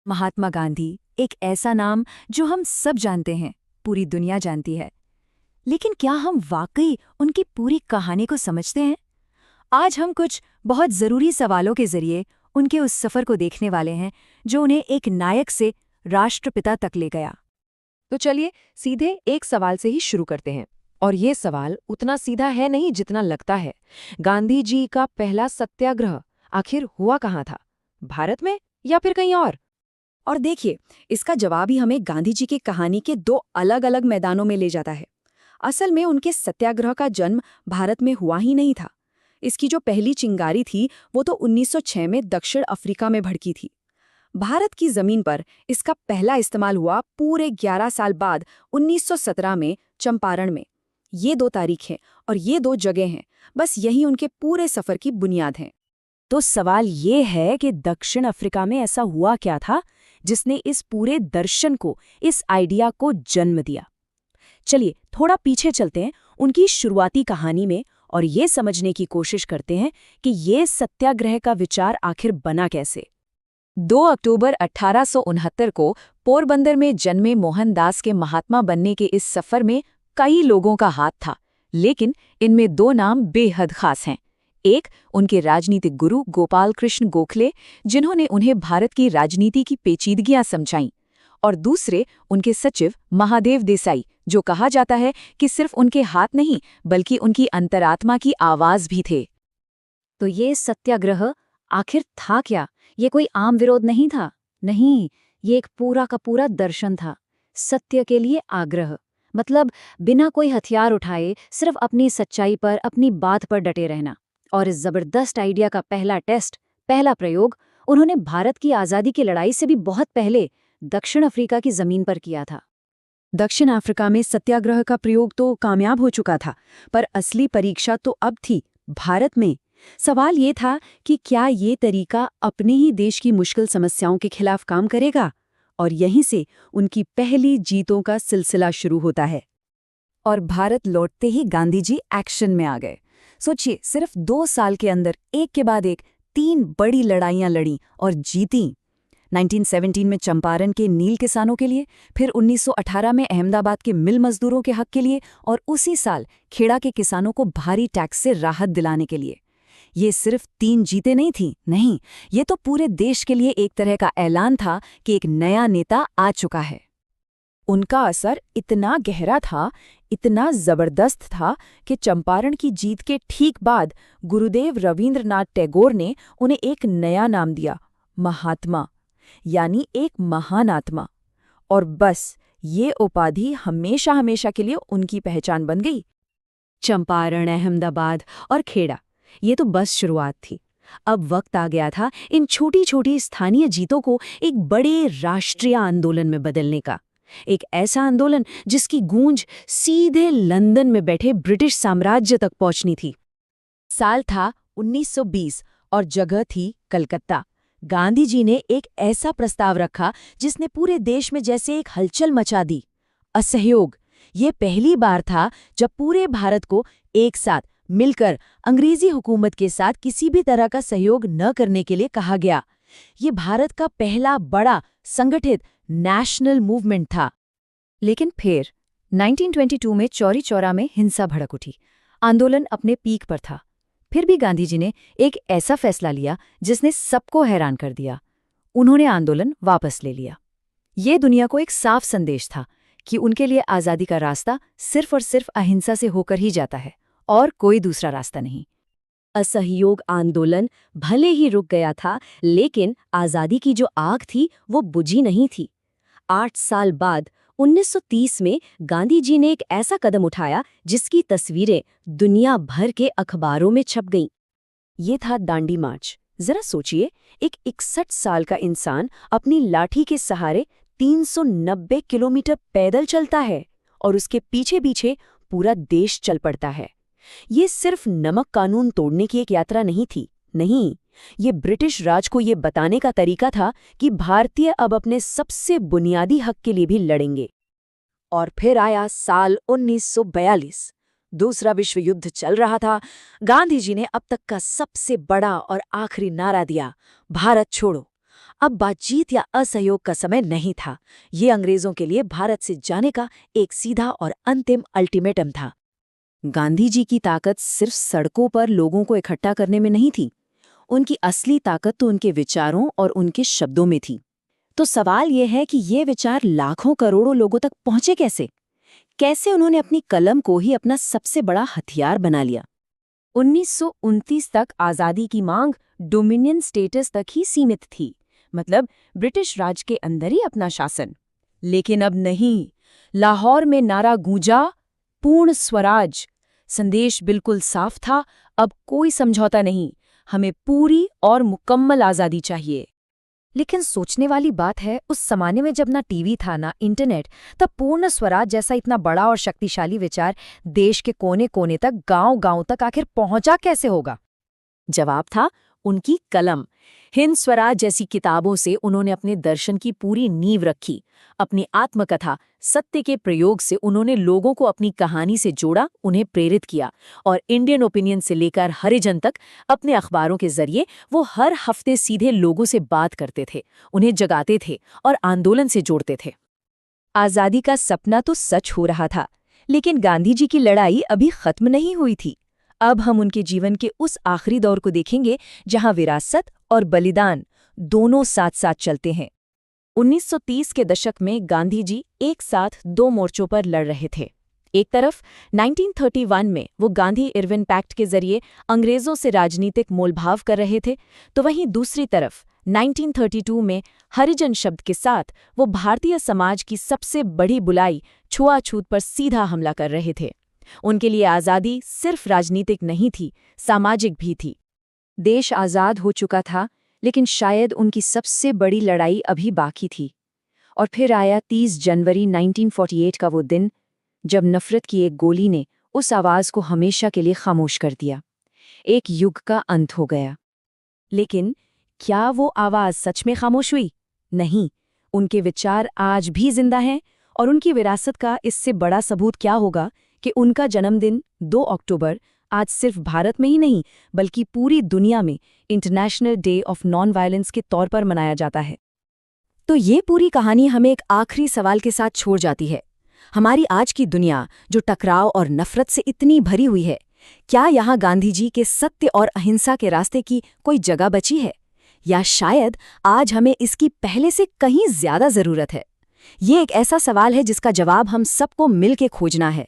महात्मा गांधी एक ऐसा नाम जो हम सब जानते हैं, पूरी दुनिया जानती है। लेकिन क्या हम वाकई उनकी पूरी कहानी को समझते हैं? आज हम कुछ बहुत ज़रूरी सवालों के जरिए उनके उस सफ़र को देखने वाले हैं जो उन्हें एक नायक से राष्ट्रपिता तक ले गया। तो चलिए सीधे एक सवाल से ही शुरू करते हैं। और ये सवाल उतना सीधा है नहीं जितना लगता है। गांधी जी का पहला सत्याग्रह आखिर हुआ कहाँ था? भारत में या फिर कहीं और देखिए, इसका जवाब ही हमें गांधी जी की कहानी के दो अलग अलग मैदानों में ले जाता है। असल में उनके सत्याग्रह का जन्म भारत में हुआ ही नहीं था। इसकी जो पहली चिंगारी थी वो तो 1906 में दक्षिण अफ्रीका में भड़की थी। भारत की जमीन पर इसका पहला इस्तेमाल हुआ पूरे 11 साल बाद 1917 में चंपारण में। ये दो तारीखें और ये दो जगह हैं, बस यही उनके पूरे सफर की बुनियाद हैं। तो सवाल ये है कि दक्षिण अफ्रीका में ऐसा हुआ क्या था जिसने इस पूरे दर्शन को, इस आइडिया को जन्म दिया। चलिए थोड़ा पीछे चलते हैं उनकी शुरुआती कहानी में और ये समझने की कोशिश करते हैं कि ये सत्याग्रह का विचार आखिर बना कैसे। 2 अक्टूबर 1869 को पोरबंदर में जन्मे मोहनदास के महात्मा बनने के इस सफर में कई लोगों का हाथ था, लेकिन इनमें दो नाम बेहद खास हैं। एक, उनके राजनीतिक गुरु गोपाल कृष्ण गोखले, जिन्होंने उन्हें भारत की राजनीति की पेचीदगियां समझाईं, और दूसरे उनके सचिव महादेव देसाई, जो कहा जाता है कि सिर्फ उनके हाथ नहीं बल्कि उनकी अंतरात्मा की आवाज भी थे। तो ये सत्याग्रह आखिर था क्या? ये कोई आम विरोध नहीं था। नहीं, ये एक पूरा का पूरा दर्शन था। सत्य के लिए आग्रह, मतलब बिना कोई हथियार उठाए सिर्फ अपनी सच्चाई पर, अपनी बात पर डटे रहना। और इस जबरदस्त आइडिया का पहला टेस्ट, पहला प्रयोग उन्होंने भारत की आज़ादी की लड़ाई से भी बहुत पहले दक्षिण अफ्रीका की जमीन पर किया था। दक्षिण अफ्रीका में सत्याग्रह का प्रयोग तो कामयाब हो चुका था, पर असली परीक्षा तो अब थी भारत में। सवाल ये था कि क्या ये तरीका अपने ही देश की मुश्किल समस्याओं के खिलाफ काम करेगा? और यहीं से उनकी पहली जीतों का सिलसिला शुरू होता है। और भारत लौटते ही गांधी जी एक्शन में आ गए। सोचिए, सिर्फ 2 साल के अंदर एक के बाद एक 3 बड़ी लड़ाइयां लड़ी और जीती। 1917 में चंपारण के नील किसानों के लिए, फिर 1918 में अहमदाबाद के मिल मजदूरों के हक के लिए, और उसी साल खेड़ा के किसानों को भारी टैक्स से राहत दिलाने के लिए। ये सिर्फ 3 जीतें नहीं थीं, नहीं, ये तो पूरे देश के लिए एक तरह का ऐलान था कि एक नया नेता आ चुका है। उनका असर इतना गहरा था, इतना जबरदस्त था कि चंपारण की जीत के ठीक बाद गुरुदेव रवींद्रनाथ टैगोर ने उन्हें एक नया नाम दिया, महात्मा, यानी एक महान आत्मा। और बस ये उपाधि हमेशा हमेशा के लिए उनकी पहचान बन गई। चंपारण, अहमदाबाद और खेड़ा, ये तो बस शुरुआत थी। अब वक्त आ गया था इन छोटी छोटी स्थानीय जीतों को एक बड़े राष्ट्रीय आंदोलन में बदलने का। एक ऐसा आंदोलन जिसकी गूंज सीधे लंदन में बैठे ब्रिटिश साम्राज्य तक पहुंचनी थी। साल था 1920 और जगह थी कलकत्ता। गांधी जी ने एक ऐसा प्रस्ताव रखा जिसने पूरे देश में जैसे एक हलचल मचा दी। असहयोग। ये पहली बार था जब पूरे भारत को एक साथ मिलकर अंग्रेजी हुकूमत के साथ किसी भी तरह का सहयोग न करने के लिए कहा गया। ये भारत का पहला बड़ा संगठित नेशनल मूवमेंट था। लेकिन फिर 1922 में चौरी चौरा में हिंसा भड़क उठी। आंदोलन अपने पीक पर था। फिर भी गांधी जी ने एक ऐसा फैसला लिया जिसने सबको हैरान कर दिया। उन्होंने आंदोलन वापस ले लिया। ये दुनिया को एक साफ संदेश था कि उनके लिए आज़ादी का रास्ता सिर्फ और सिर्फ अहिंसा से होकर ही जाता है और कोई दूसरा रास्ता नहीं। असहयोग आंदोलन भले ही रुक गया था, लेकिन आज़ादी की जो आग थी वो बुझी नहीं थी। 8 साल बाद 1930 में गांधी जी ने एक ऐसा कदम उठाया जिसकी तस्वीरें दुनिया भर के अखबारों में छप गईं। ये था दांडी मार्च। जरा सोचिए, एक 61 साल का इंसान अपनी लाठी के सहारे 390 किलोमीटर पैदल चलता है और उसके पीछे पीछे पूरा देश चल पड़ता है। ये सिर्फ नमक कानून तोड़ने की एक यात्रा नहीं थी, नहीं, ये ब्रिटिश राज को ये बताने का तरीका था कि भारतीय अब अपने सबसे बुनियादी हक के लिए भी लड़ेंगे। और फिर आया साल 1942। दूसरा विश्व युद्ध चल रहा था। गांधी जी ने अब तक का सबसे बड़ा और आखिरी नारा दिया, भारत छोड़ो। अब बातचीत या असहयोग का समय नहीं था। ये अंग्रेजों के लिए भारत से जाने का एक सीधा और अंतिम अल्टीमेटम था। गांधी जी की ताकत सिर्फ सड़कों पर लोगों को इकट्ठा करने में नहीं थी। उनकी असली ताकत तो उनके विचारों और उनके शब्दों में थी। तो सवाल यह है कि ये विचार लाखों करोड़ों लोगों तक पहुंचे कैसे? कैसे उन्होंने अपनी कलम को ही अपना सबसे बड़ा हथियार बना लिया? 1929 तक आज़ादी की मांग डोमिनियन स्टेटस तक ही सीमित थी, मतलब ब्रिटिश राज के अंदर ही अपना शासन। लेकिन अब नहीं, लाहौर में नारा गूंजा, पूर्ण स्वराज। संदेश बिल्कुल साफ था, अब कोई समझौता नहीं, हमें पूरी और मुकम्मल आज़ादी चाहिए। लेकिन सोचने वाली बात है, उस जमाने में जब ना टीवी था ना इंटरनेट, तब पूर्ण स्वराज जैसा इतना बड़ा और शक्तिशाली विचार देश के कोने कोने तक, गांव-गांव तक आखिर पहुंचा कैसे होगा? जवाब था उनकी कलम। हिंद स्वराज जैसी किताबों से उन्होंने अपने दर्शन की पूरी नींव रखी। अपनी आत्मकथा सत्य के प्रयोग से उन्होंने लोगों को अपनी कहानी से जोड़ा, उन्हें प्रेरित किया। और इंडियन ओपिनियन से लेकर हरिजन तक अपने अखबारों के जरिए वो हर हफ्ते सीधे लोगों से बात करते थे, उन्हें जगाते थे और आंदोलन से जोड़ते थे। आज़ादी का सपना तो सच हो रहा था, लेकिन गांधी जी की लड़ाई अभी खत्म नहीं हुई थी। अब हम उनके जीवन के उस आखिरी दौर को देखेंगे जहां विरासत और बलिदान दोनों साथ साथ चलते हैं। 1930 के दशक में गांधी जी एक साथ दो मोर्चों पर लड़ रहे थे। एक तरफ 1931 में वो गांधी-इरविन पैक्ट के जरिए अंग्रेजों से राजनीतिक मोलभाव कर रहे थे, तो वहीं दूसरी तरफ 1932 में हरिजन शब्द के साथ वो भारतीय समाज की सबसे बड़ी बुराई छुआछूत पर सीधा हमला कर रहे थे। उनके लिए आज़ादी सिर्फ राजनीतिक नहीं थी, सामाजिक भी थी। देश आज़ाद हो चुका था, लेकिन शायद उनकी सबसे बड़ी लड़ाई अभी बाकी थी। और फिर आया 30 जनवरी 1948 का वो दिन, जब नफरत की एक गोली ने उस आवाज़ को हमेशा के लिए खामोश कर दिया। एक युग का अंत हो गया। लेकिन क्या वो आवाज़ सच में खामोश हुई? नहीं, उनके विचार आज भी जिंदा हैं, और उनकी विरासत का इससे बड़ा सबूत क्या होगा कि उनका जन्मदिन 2 अक्टूबर आज सिर्फ भारत में ही नहीं, बल्कि पूरी दुनिया में international day of non violence के तौर पर मनाया जाता है। तो ये पूरी कहानी हमें एक आखिरी सवाल के साथ छोड़ जाती है। हमारी आज की दुनिया जो टकराव और नफरत से इतनी भरी हुई है, क्या यहाँ गांधी जी के सत्य और अहिंसा के रास्ते की कोई जगह बची है? या शायद आज हमें इसकी पहले से कहीं ज्यादा जरूरत है? ये एक ऐसा सवाल है जिसका जवाब हम सबको मिलकर खोजना है।